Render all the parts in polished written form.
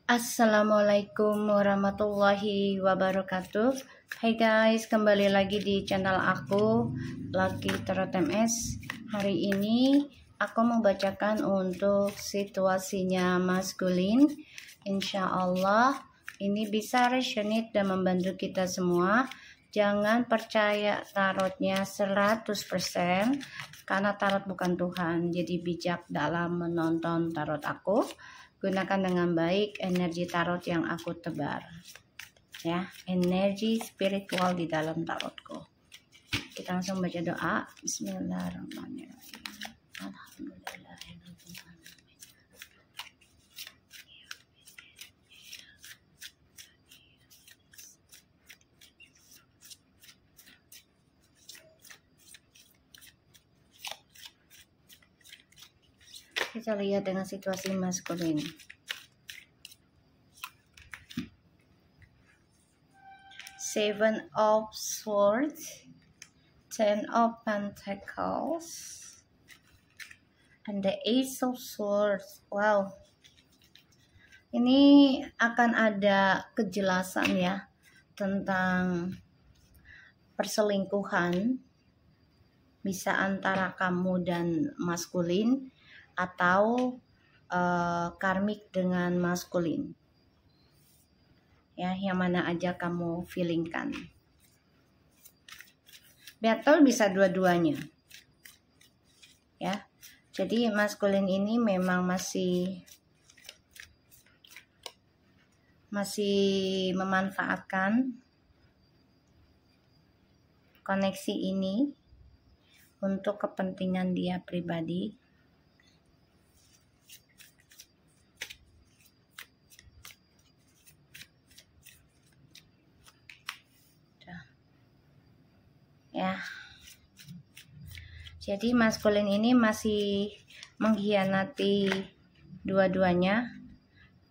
Assalamualaikum warahmatullahi wabarakatuh. Hai guys, kembali lagi di channel aku Lucky Tarot MS. Hari ini aku membacakan untuk situasinya maskulin. Insya Allah ini bisa resonate dan membantu kita semua. Jangan percaya tarotnya 100% karena tarot bukan Tuhan. Jadi bijak dalam menonton tarot aku. Gunakan dengan baik energi tarot yang aku tebar, ya, energi spiritual di dalam tarotku. Kita langsung baca doa. Bismillahirrahmanirrahim. Alhamdulillahirrahmanirrahim. Kita lihat dengan situasi maskulin. Seven of Swords, Ten of Pentacles, and the Ace of Swords. Wow, ini akan ada kejelasan ya tentang perselingkuhan, bisa antara kamu dan maskulin atau karmik dengan maskulin, ya, yang mana aja kamu feelingkan. Battle bisa dua-duanya, ya. Jadi maskulin ini memang masih memanfaatkan koneksi ini untuk kepentingan dia pribadi. Ya, jadi maskulin ini masih mengkhianati dua-duanya,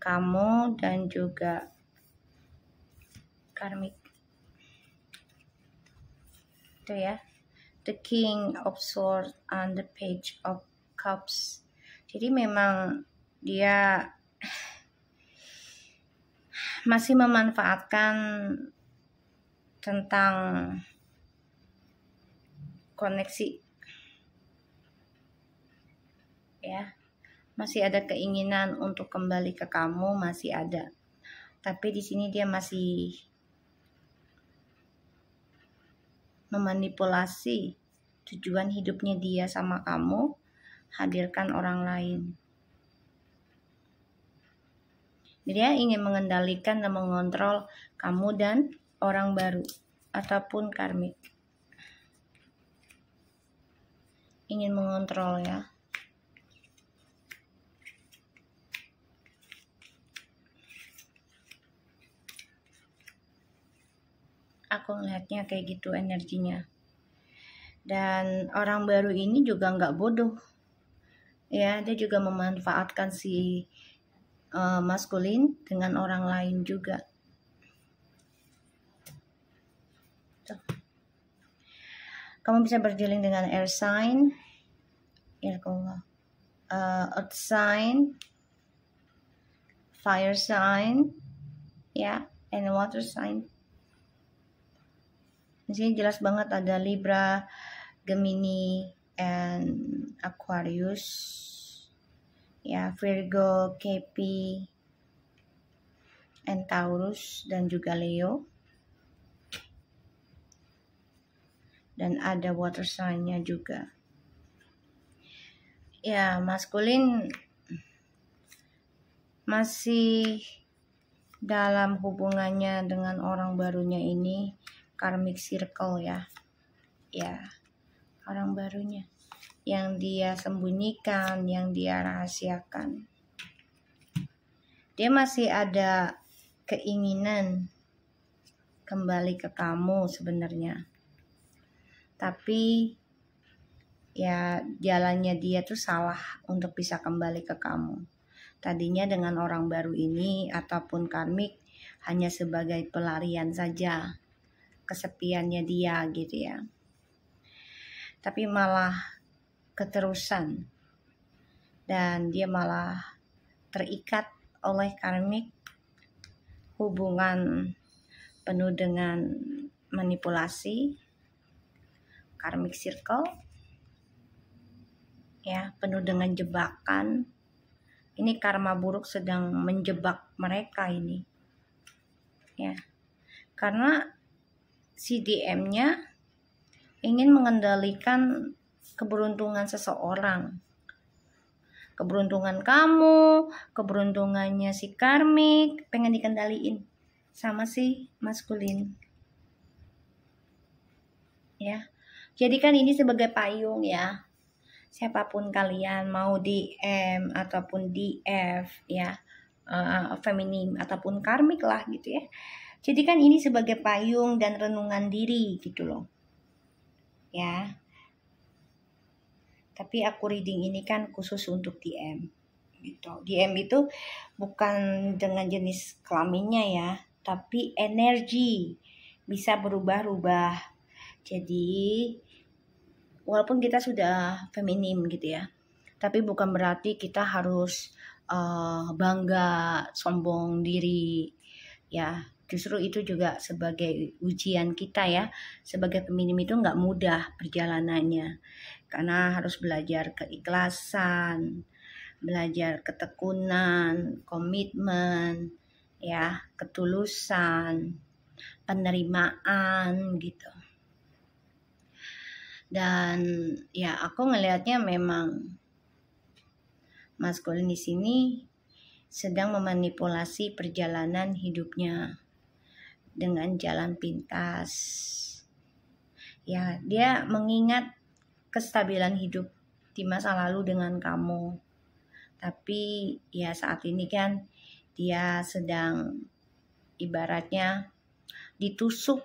kamu dan juga karmik. Itu ya, the King of Swords and the Page of Cups. Jadi memang dia masih memanfaatkan tentang koneksi, ya, masih ada keinginan untuk kembali ke kamu, masih ada, tapi di sini dia masih memanipulasi tujuan hidupnya dia sama kamu, hadirkan orang lain. Dia ingin mengendalikan dan mengontrol kamu dan orang baru ataupun karmik. Ingin mengontrol, ya. Aku ngeliatnya kayak gitu energinya. Dan orang baru ini juga nggak bodoh, ya. Dia juga memanfaatkan si maskulin dengan orang lain juga. Tuh. Kamu bisa berdealing dengan air sign, earth sign, fire sign, ya, and water sign. Di sini jelas banget ada Libra, Gemini, and Aquarius, ya, Virgo, Kepi, and Taurus, dan juga Leo. Dan ada water sign-nya juga. Ya, maskulin masih dalam hubungannya dengan orang barunya ini, karmic circle, ya. Ya, orang barunya yang dia sembunyikan, yang dia rahasiakan. Dia masih ada keinginan kembali ke kamu sebenarnya. Tapi ya jalannya dia tuh salah untuk bisa kembali ke kamu. Tadinya dengan orang baru ini ataupun karmik hanya sebagai pelarian saja kesepiannya dia, gitu ya. Tapi malah keterusan, dan dia malah terikat oleh karmik hubungan penuh dengan manipulasi, karmic circle, ya, penuh dengan jebakan. Ini karma buruk sedang menjebak mereka ini, ya, karena si DM-nya ingin mengendalikan keberuntungan seseorang, keberuntungan kamu, keberuntungannya si karmik, pengen dikendaliin sama si maskulin, ya. Jadi kan ini sebagai payung, ya, siapapun kalian, mau DM ataupun DF, ya, feminim ataupun karmik lah gitu, ya. Jadi kan ini sebagai payung dan renungan diri gitu loh, ya. Tapi aku reading ini kan khusus untuk DM gitu. DM itu bukan dengan jenis kelaminnya, ya, tapi energi bisa berubah-ubah. Jadi walaupun kita sudah feminim gitu, ya, tapi bukan berarti kita harus bangga, sombong diri, ya. Justru itu juga sebagai ujian kita, ya. Sebagai feminim itu nggak mudah perjalanannya, karena harus belajar keikhlasan, belajar ketekunan, komitmen, ya, ketulusan, penerimaan gitu. Dan ya, aku ngelihatnya memang maskulin di sini sedang memanipulasi perjalanan hidupnya dengan jalan pintas. Ya, dia mengingat kestabilan hidup di masa lalu dengan kamu. Tapi ya saat ini kan dia sedang ibaratnya ditusuk,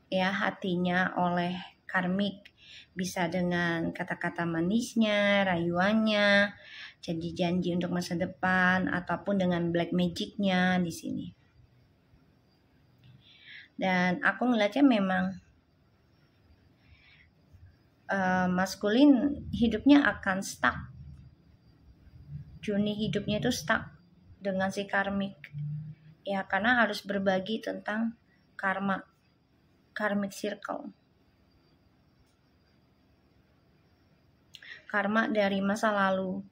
ya, hatinya oleh karmik. Bisa dengan kata-kata manisnya, rayuannya, janji-janji untuk masa depan, ataupun dengan black magicnya di sini. Dan aku ngeliatnya memang maskulin hidupnya akan stuck. Journey hidupnya itu stuck dengan si karmik, ya, karena harus berbagi tentang karma, karmic circle, karma dari masa lalu,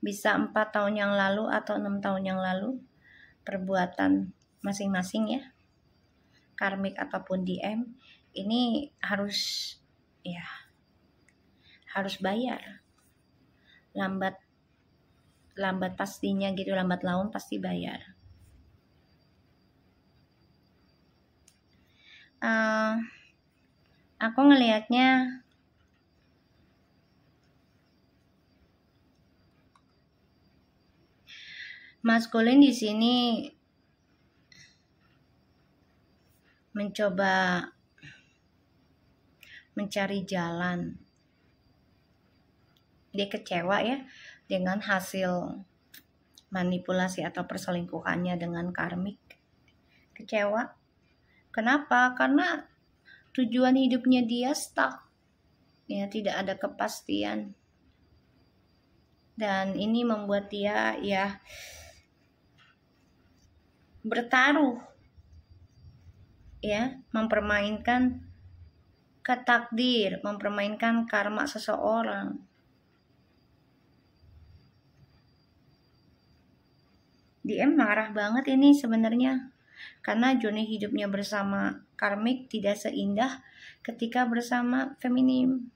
bisa 4 tahun yang lalu atau 6 tahun yang lalu, perbuatan masing-masing, ya, karmik ataupun DM ini harus, ya, harus bayar, lambat pastinya gitu, lambat laun pasti bayar. Aku ngelihatnya maskulin di sini mencoba mencari jalan. Dia kecewa, ya, dengan hasil manipulasi atau perselingkuhannya dengan karmik. Kecewa. Kenapa? Karena tujuan hidupnya dia stuck, ya, tidak ada kepastian. Dan ini membuat dia, ya, bertaruh, ya, mempermainkan ketakdir, mempermainkan karma seseorang. DM marah banget ini sebenarnya, karena journey hidupnya bersama karmik tidak seindah ketika bersama feminim.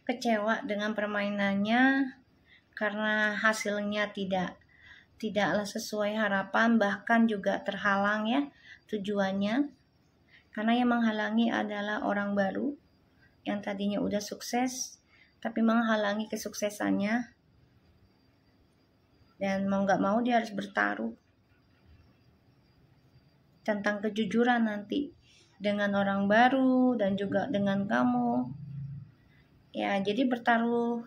Kecewa dengan permainannya karena hasilnya tidaklah sesuai harapan, bahkan juga terhalang, ya, tujuannya. Karena yang menghalangi adalah orang baru yang tadinya udah sukses, tapi menghalangi kesuksesannya. Dan mau gak mau dia harus bertaruh tentang kejujuran nanti dengan orang baru dan juga dengan kamu. Ya, jadi bertaruh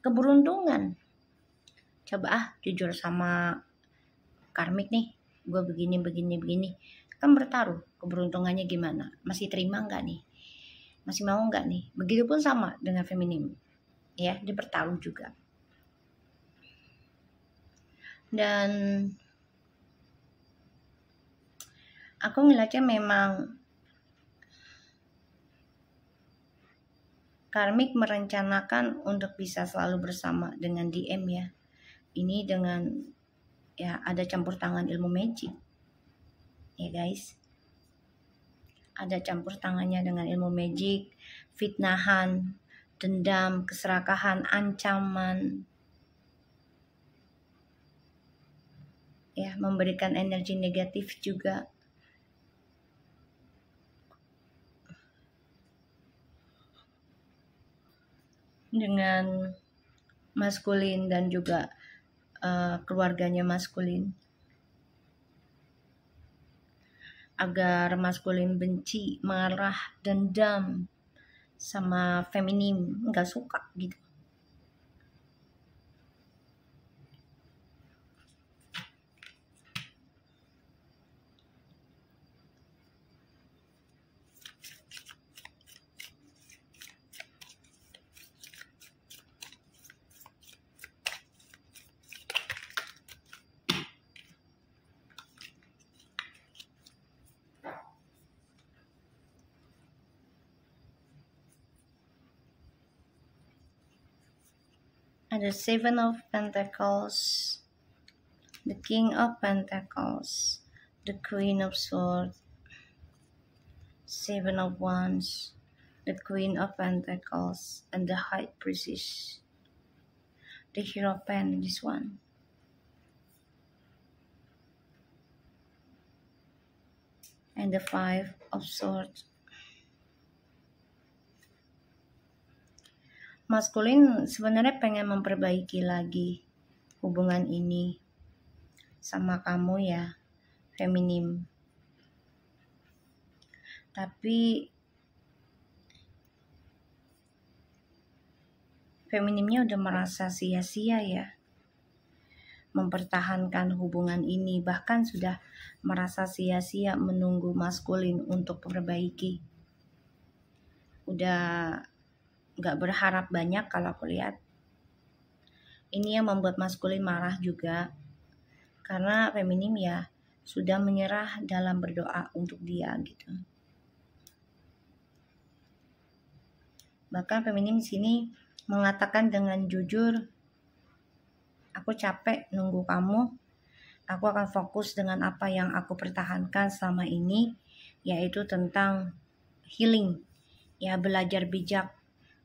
keberuntungan. Coba jujur sama karmik nih, gue begini. Kan bertaruh keberuntungannya gimana? Masih terima nggak nih? Masih mau nggak nih? Begitupun sama dengan feminim, ya, dia bertarung juga. Dan aku ngeliatnya memang karmik merencanakan untuk bisa selalu bersama dengan DM ya. Ini dengan ya ada campur tangan ilmu magic. Ya guys. Ada campur tangannya dengan ilmu magic, fitnahan, dendam, keserakahan, ancaman. Ya, memberikan energi negatif juga. Dengan maskulin dan juga keluarganya maskulin, agar maskulin benci, marah, dendam sama feminim, nggak suka gitu. Ada Seven of Pentacles, the King of Pentacles, the Queen of Swords, Seven of Wands, the Queen of Pentacles, and the High Priestess, the Hierophant, this one. And the Five of Swords. Maskulin sebenarnya pengen memperbaiki lagi hubungan ini sama kamu ya, feminim. Tapi feminimnya udah merasa sia-sia ya mempertahankan hubungan ini, bahkan sudah merasa sia-sia menunggu maskulin untuk memperbaiki. Udah gak berharap banyak kalau aku lihat. Ini yang membuat maskulin marah juga, karena feminim ya sudah menyerah dalam berdoa untuk dia gitu. Bahkan feminim di sini mengatakan dengan jujur, aku capek nunggu kamu, aku akan fokus dengan apa yang aku pertahankan selama ini, yaitu tentang healing, ya, belajar bijak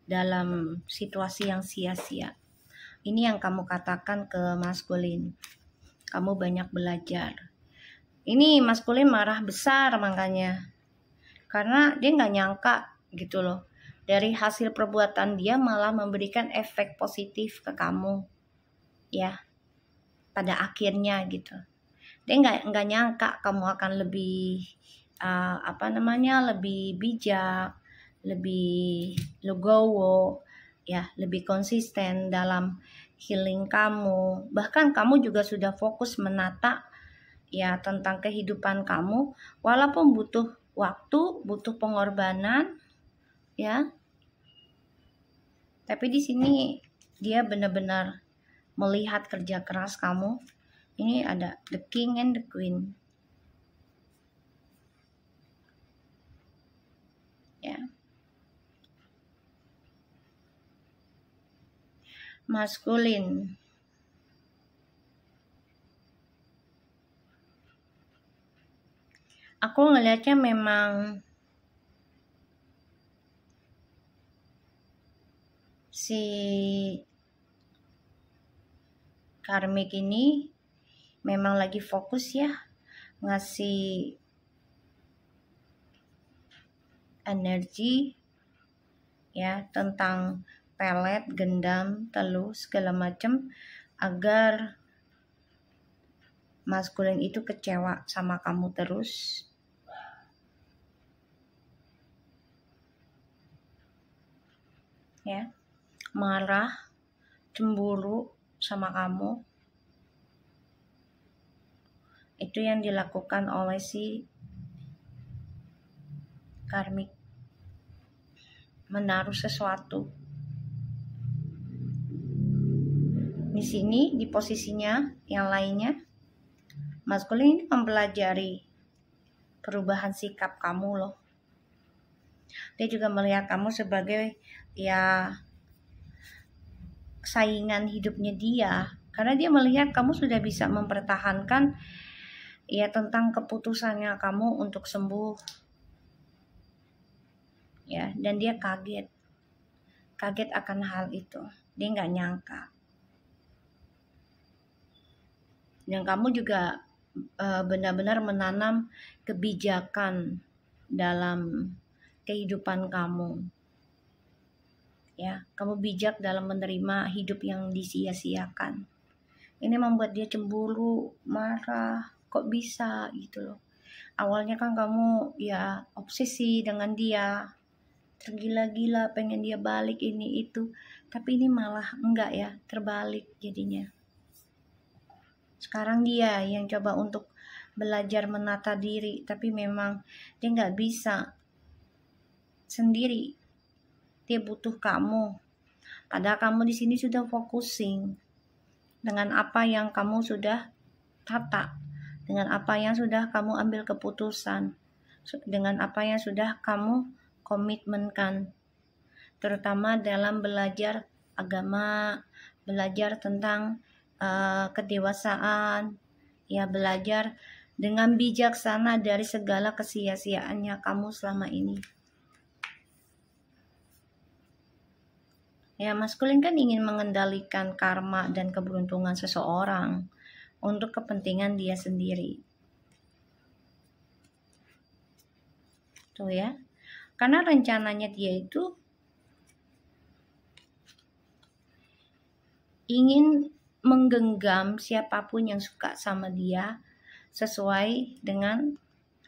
dalam situasi yang sia-sia. Ini yang kamu katakan ke maskulin. Kamu banyak belajar. Ini maskulin marah besar makanya. Karena dia gak nyangka gitu loh. Dari hasil perbuatan dia malah memberikan efek positif ke kamu. Ya. Pada akhirnya gitu. Dia gak nyangka kamu akan lebih lebih bijak, lebih legowo, ya, lebih konsisten dalam healing kamu. Bahkan kamu juga sudah fokus menata ya tentang kehidupan kamu, walaupun butuh waktu, butuh pengorbanan, ya. Tapi di sini dia benar-benar melihat kerja keras kamu. Ini ada the King and the Queen. Ya. Maskulin. Aku ngelihatnya memang si karmik ini memang lagi fokus ya ngasih energi ya tentang pelet, gendam, teluh, segala macam, agar maskulin itu kecewa sama kamu terus. Ya, marah, cemburu sama kamu. Itu yang dilakukan oleh si karmik. menaruh sesuatu. Di sini di posisinya yang lainnya, maskulin ini mempelajari perubahan sikap kamu loh. Dia juga melihat kamu sebagai ya saingan hidupnya dia, karena dia melihat kamu sudah bisa mempertahankan ya tentang keputusannya kamu untuk sembuh ya, dan dia kaget akan hal itu. Dia nggak nyangka. Dan kamu juga benar-benar menanam kebijakan dalam kehidupan kamu. Ya, kamu bijak dalam menerima hidup yang disia-siakan. Ini membuat dia cemburu, marah, kok bisa gitu loh. Awalnya kan kamu ya obsesi dengan dia, tergila-gila pengen dia balik ini itu, tapi ini malah enggak ya, terbalik jadinya. Sekarang dia yang coba untuk belajar menata diri, tapi memang dia nggak bisa sendiri. Dia butuh kamu. Padahal kamu di sini sudah focusing dengan apa yang kamu sudah tata, dengan apa yang sudah kamu ambil keputusan, dengan apa yang sudah kamu komitmenkan, terutama dalam belajar agama, belajar tentang kedewasaan, ya belajar dengan bijaksana dari segala kesia-siaannya kamu selama ini. Ya, maskulin kan ingin mengendalikan karma dan keberuntungan seseorang untuk kepentingan dia sendiri. Tuh ya. Karena rencananya dia itu ingin menggenggam siapapun yang suka sama dia sesuai dengan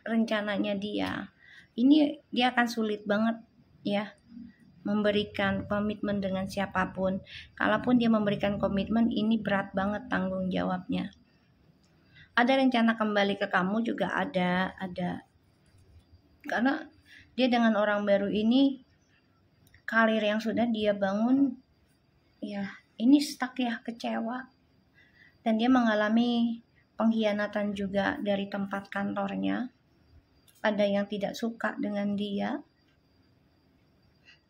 rencananya dia. Ini dia akan sulit banget ya memberikan komitmen dengan siapapun. Kalaupun dia memberikan komitmen, ini berat banget tanggung jawabnya. Ada rencana kembali ke kamu juga ada. Karena dia dengan orang baru ini, karir yang sudah dia bangun ya ini stuck ya, kecewa. Dan dia mengalami pengkhianatan juga dari tempat kantornya. Ada yang tidak suka dengan dia.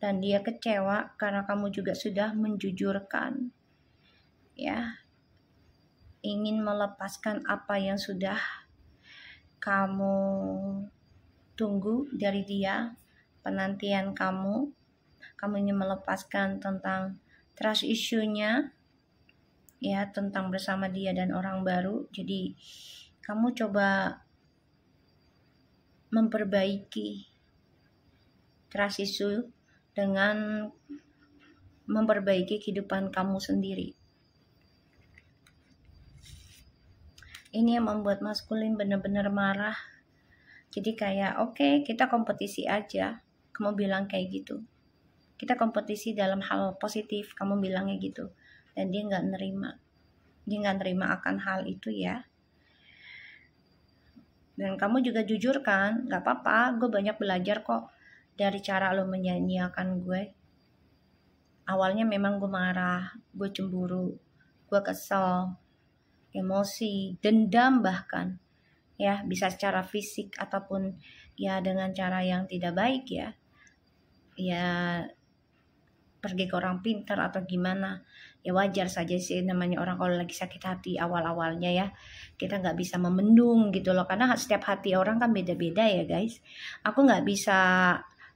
Dan dia kecewa karena kamu juga sudah menjujurkan. Ya. Ingin melepaskan apa yang sudah kamu tunggu dari dia. Penantian kamu. Kamu ingin melepaskan tentang trust issue-nya, ya tentang bersama dia dan orang baru. Jadi kamu coba memperbaiki trust issue dengan memperbaiki kehidupan kamu sendiri. Ini yang membuat maskulin benar-benar marah. Jadi kayak oke, kita kompetisi aja. Kamu bilang kayak gitu. Kita kompetisi dalam hal positif, kamu bilangnya gitu. Dan dia nggak nerima. Dia nggak nerima akan hal itu ya. Dan kamu juga jujur kan, nggak apa-apa, gue banyak belajar kok dari cara lo menyanyiakan gue. Awalnya memang gue marah, gue cemburu, gue kesel, emosi, dendam bahkan. Ya, bisa secara fisik ataupun ya dengan cara yang tidak baik ya. Ya pergi ke orang pintar atau gimana, ya wajar saja sih, namanya orang kalau lagi sakit hati awal-awalnya ya, kita nggak bisa memendung gitu loh, karena setiap hati orang kan beda-beda ya guys. Aku nggak bisa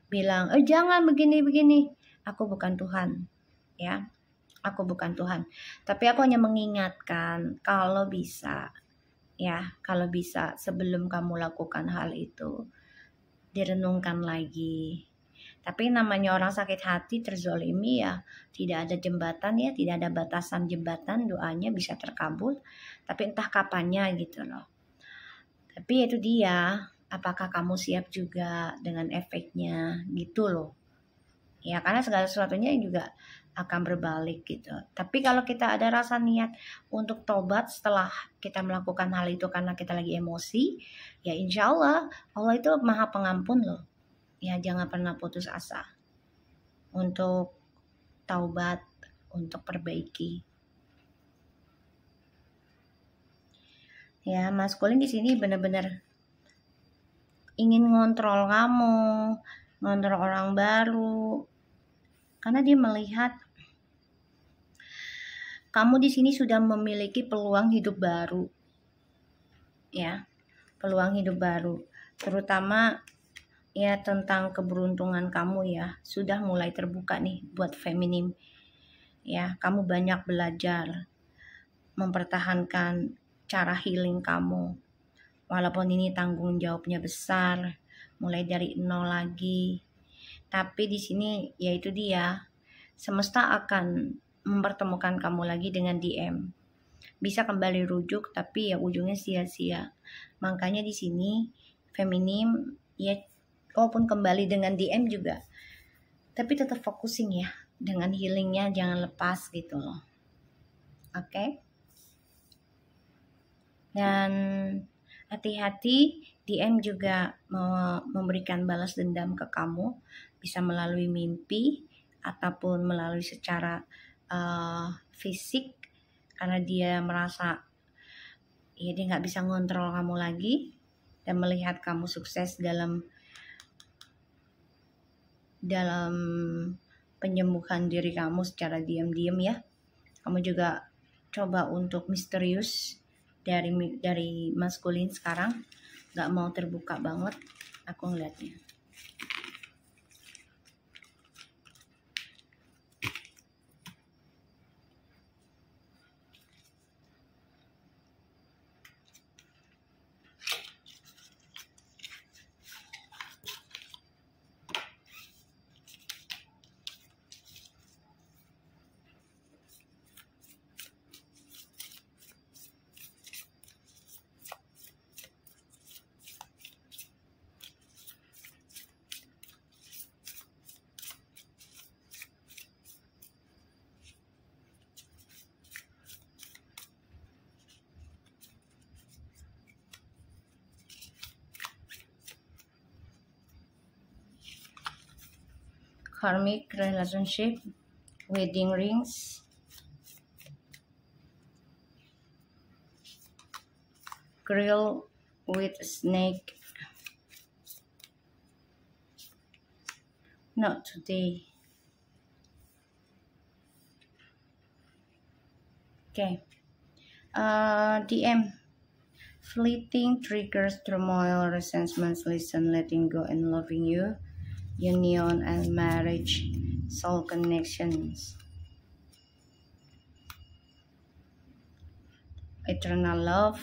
bilang jangan begini-begini, aku bukan Tuhan ya, aku bukan Tuhan, tapi aku hanya mengingatkan kalau bisa ya, kalau bisa sebelum kamu lakukan hal itu direnungkan lagi. Tapi namanya orang sakit hati terzolimi ya, tidak ada jembatan ya, tidak ada batasan jembatan, doanya bisa terkabul, tapi entah kapannya gitu loh. Tapi itu dia, apakah kamu siap juga dengan efeknya gitu loh. Ya karena segala sesuatunya juga akan berbalik gitu. Tapi kalau kita ada rasa niat untuk tobat setelah kita melakukan hal itu karena kita lagi emosi, ya insya Allah, Allah itu maha pengampun loh. Ya jangan pernah putus asa. untuk taubat, untuk perbaiki. Ya, maskulin di sini benar-benar ingin ngontrol kamu, ngontrol orang baru, karena dia melihat kamu di sini sudah memiliki peluang hidup baru, ya, peluang hidup baru, terutama ya tentang keberuntungan kamu ya, sudah mulai terbuka nih buat feminim, ya, kamu banyak belajar mempertahankan cara healing kamu. Walaupun ini tanggung jawabnya besar, mulai dari nol lagi. Tapi di sini yaitu dia, semesta akan mempertemukan kamu lagi dengan DM. Bisa kembali rujuk tapi ya ujungnya sia-sia. Makanya di sini feminim ya walaupun kembali dengan DM juga, tapi tetap focusing ya dengan healingnya, jangan lepas gitu loh. Oke? Dan hati-hati, DM juga memberikan balas dendam ke kamu, bisa melalui mimpi ataupun melalui secara fisik, karena dia merasa ya dia nggak bisa ngontrol kamu lagi dan melihat kamu sukses dalam penyembuhan diri kamu secara diam-diam ya. Kamu juga coba untuk misterius dari maskulin sekarang, nggak mau terbuka banget aku ngeliatnya. Karmic relationship, wedding rings, grill with snake, not today. Okay. DM, fleeting triggers turmoil, resentments, listen, letting go and loving you, union and marriage, soul connections, eternal love,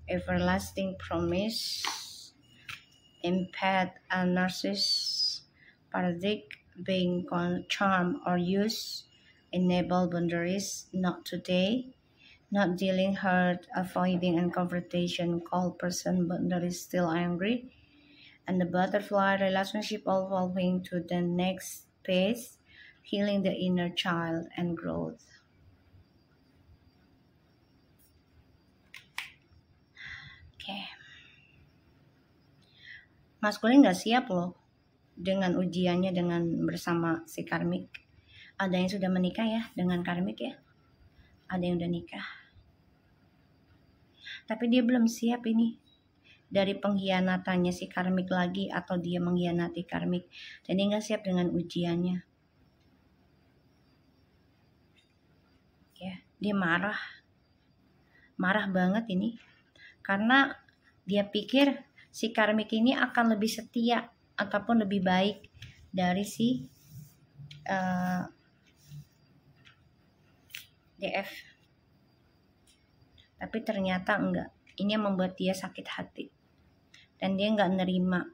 everlasting promise, empath and narcissist, paradigm, being charm or use, enable boundaries, not today, not dealing hurt, avoiding and confrontation, cold person, boundaries, still angry, and the butterfly relationship evolving to the next phase, healing the inner child and growth. Okay. Maskulin gak siap loh dengan ujiannya dengan bersama si karmik. Ada yang sudah menikah ya dengan karmik ya. Ada yang udah nikah. Tapi dia belum siap ini dari pengkhianatannya si karmik lagi, atau dia mengkhianati karmik, dan dia gak siap dengan ujiannya. Ya, dia marah banget ini, karena dia pikir si karmik ini akan lebih setia ataupun lebih baik dari si DF. Tapi ternyata enggak. Ini yang membuat dia sakit hati. Dan dia enggak nerima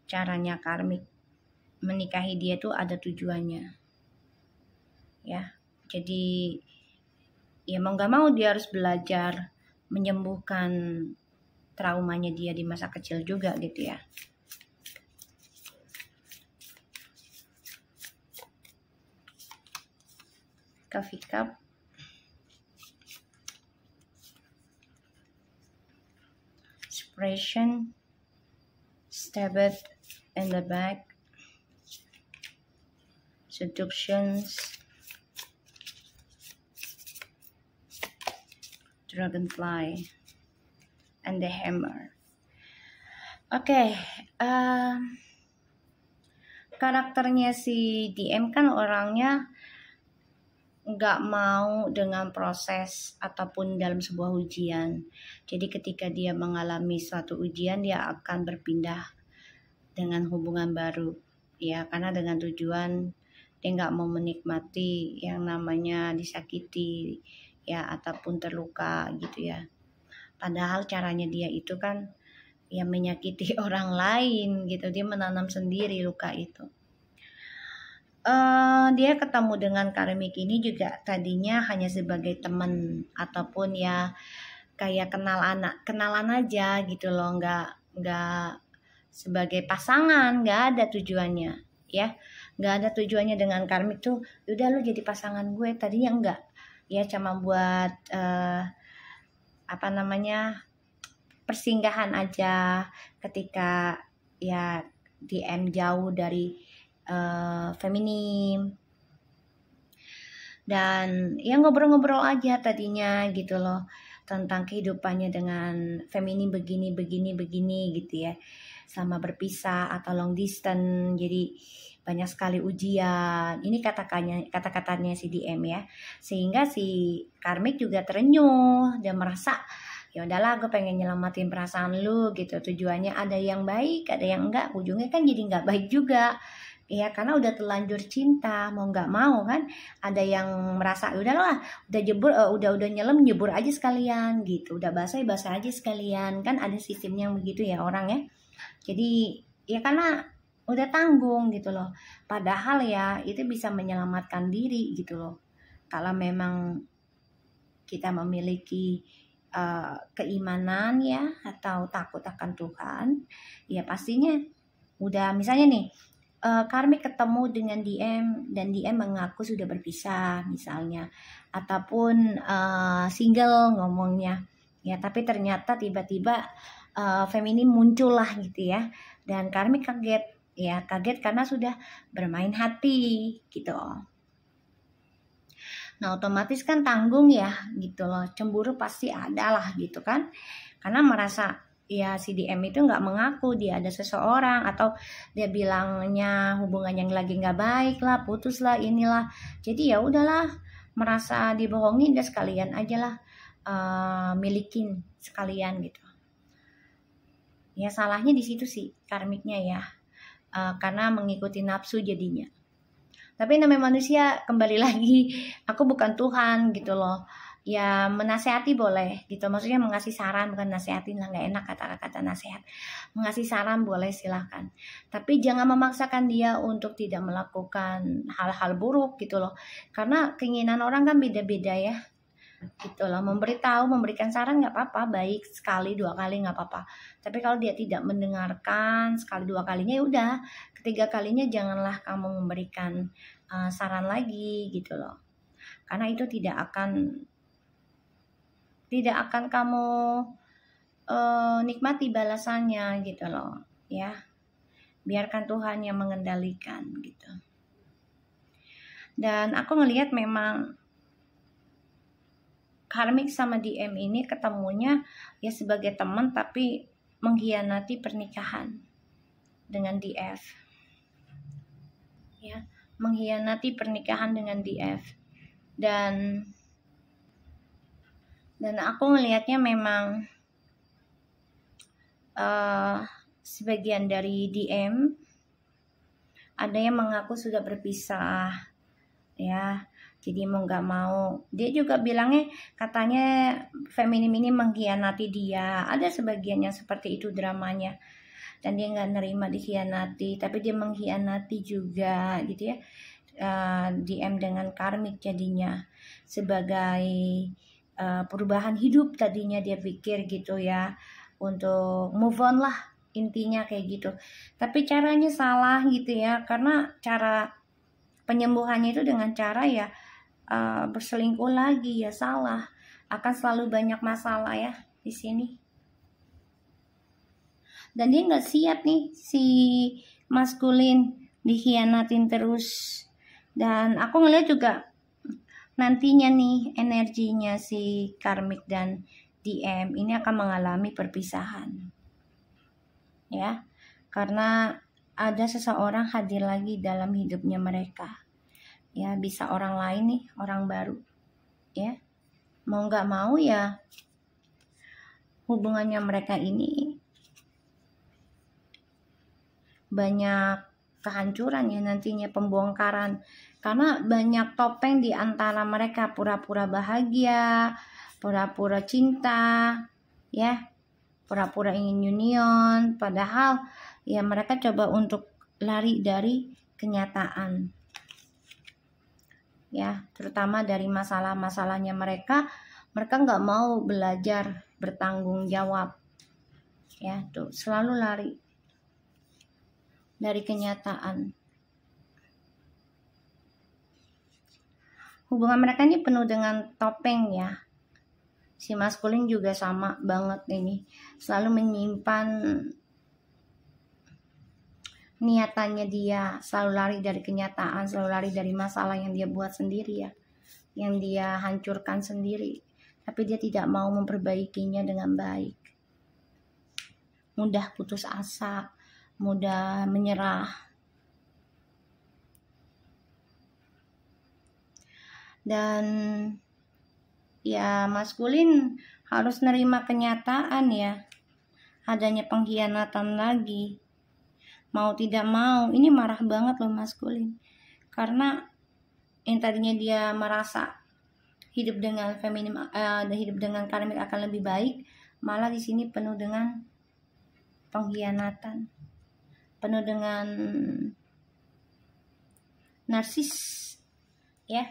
caranya karmik. Menikahi dia tuh ada tujuannya. Ya, jadi ya mau gak mau dia harus belajar menyembuhkan traumanya dia di masa kecil juga gitu ya. Coffee cup, expression, stabbed, in the back, seductions, dragonfly, and the hammer. Oke, karakternya si DM kan orangnya nggak mau dengan proses ataupun dalam sebuah ujian. Jadi ketika dia mengalami suatu ujian, dia akan berpindah dengan hubungan baru, ya, karena dengan tujuan dia nggak mau menikmati yang namanya disakiti, ya, ataupun terluka gitu ya. Padahal caranya dia itu kan ya menyakiti orang lain gitu, dia menanam sendiri luka itu. Dia ketemu dengan karmik ini juga tadinya hanya sebagai teman ataupun ya kayak kenalan aja gitu loh, nggak sebagai pasangan, nggak ada tujuannya, ya, nggak ada tujuannya dengan karmik tuh udah lu jadi pasangan gue, tadinya enggak, ya, cuma buat persinggahan aja ketika ya DM jauh dari feminim, dan ya ngobrol-ngobrol aja tadinya gitu loh tentang kehidupannya dengan feminim begini gitu ya, sama berpisah atau long distance, jadi banyak sekali ujian. Ini kata-katanya si DM ya, sehingga si karmik juga terenyuh dan merasa ya udahlah gue pengen nyelamatin perasaan lu gitu, tujuannya ada yang baik ada yang enggak, ujungnya kan jadi nggak baik juga ya, karena udah terlanjur cinta, mau nggak mau kan ada yang merasa udahlah, udah jebur, udah nyelam jebur aja sekalian gitu, udah basah aja sekalian, kan ada sistemnya begitu ya orang ya. Jadi ya karena udah tanggung gitu loh, padahal ya itu bisa menyelamatkan diri gitu loh kalau memang kita memiliki keimanan ya atau takut akan Tuhan, ya pastinya udah misalnya nih karmik ketemu dengan DM dan DM mengaku sudah berpisah misalnya, ataupun single ngomongnya ya, tapi ternyata tiba-tiba feminim muncul lah gitu ya, dan karmik kaget karena sudah bermain hati gitu. Nah otomatis kan tanggung ya gitu loh, cemburu pasti ada lah gitu kan, karena merasa ya si DM itu nggak mengaku dia ada seseorang, atau dia bilangnya hubungan yang lagi nggak baik lah, putus lah, inilah, jadi ya udahlah merasa dibohongin, dan sekalian aja lah milikin sekalian gitu ya. Salahnya di situ sih karmiknya ya, karena mengikuti nafsu jadinya. Tapi namanya manusia, kembali lagi, aku bukan Tuhan gitu loh. Ya menasehati boleh gitu, maksudnya mengasih saran, bukan nasehatin lah, nggak enak kata-kata nasihat. Mengasih saran boleh silahkan, tapi jangan memaksakan dia untuk tidak melakukan hal-hal buruk gitu loh, karena keinginan orang kan beda-beda ya gitu loh. Memberikan saran nggak apa-apa, baik sekali 2 kali nggak apa-apa, tapi kalau dia tidak mendengarkan sekali 2 kalinya ya udah, ketiga kalinya janganlah kamu memberikan saran lagi gitu loh, karena itu tidak akan kamu nikmati balasannya gitu loh ya. Biarkan Tuhan yang mengendalikan gitu. Dan aku ngelihat memang karmik sama DM ini ketemunya ya sebagai teman, tapi mengkhianati pernikahan dengan DF ya, mengkhianati pernikahan dengan DF. Dan aku melihatnya memang sebagian dari DM ada yang mengaku sudah berpisah ya, jadi mau nggak mau dia juga bilangnya katanya feminim ini mengkhianati dia, ada sebagian yang seperti itu dramanya, dan dia nggak nerima dikhianati tapi dia mengkhianati juga gitu ya. DM dengan karmik jadinya sebagai perubahan hidup, tadinya dia pikir gitu ya untuk move on lah, intinya kayak gitu, tapi caranya salah gitu ya, karena cara penyembuhannya itu dengan cara ya berselingkuh lagi, ya salah, akan selalu banyak masalah ya di sini. dan dia nggak siap nih si maskulin dikhianatin terus. Dan aku ngeliat juga nantinya nih energinya si karmik dan DM ini akan mengalami perpisahan ya, karena ada seseorang hadir lagi dalam hidupnya mereka ya, bisa orang lain nih, orang baru ya, mau nggak mau ya hubungannya mereka ini banyak kehancuran ya nantinya, pembongkaran, karena banyak topeng di antara mereka, pura-pura bahagia, pura-pura cinta ya, pura-pura ingin union, padahal ya mereka coba untuk lari dari kenyataan ya, terutama dari masalah-masalahnya mereka nggak mau belajar bertanggung jawab ya, tuh selalu lari dari kenyataan. Hubungan mereka ini penuh dengan topeng ya. Si maskulin juga sama banget ini, selalu menyimpan niatannya dia, selalu lari dari kenyataan, selalu lari dari masalah yang dia buat sendiri ya, yang dia hancurkan sendiri, tapi dia tidak mau memperbaikinya dengan baik. Mudah putus asa, mudah menyerah. Dan ya maskulin harus nerima kenyataan ya, adanya pengkhianatan lagi. Mau tidak mau, ini marah banget loh maskulin, karena yang tadinya dia merasa hidup dengan feminim, hidup dengan karmik akan lebih baik, malah di sini penuh dengan pengkhianatan, penuh dengan narsis ya,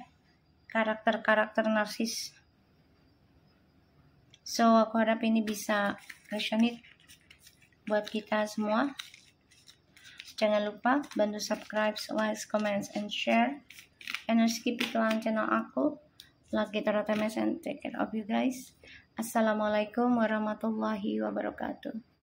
karakter-karakter narsis. So aku harap ini bisa resonate buat kita semua. Jangan lupa bantu subscribe, like, comments, and share, and skip iklan channel aku. Lucky Tarot TMS and take care of you guys. Assalamualaikum warahmatullahi wabarakatuh.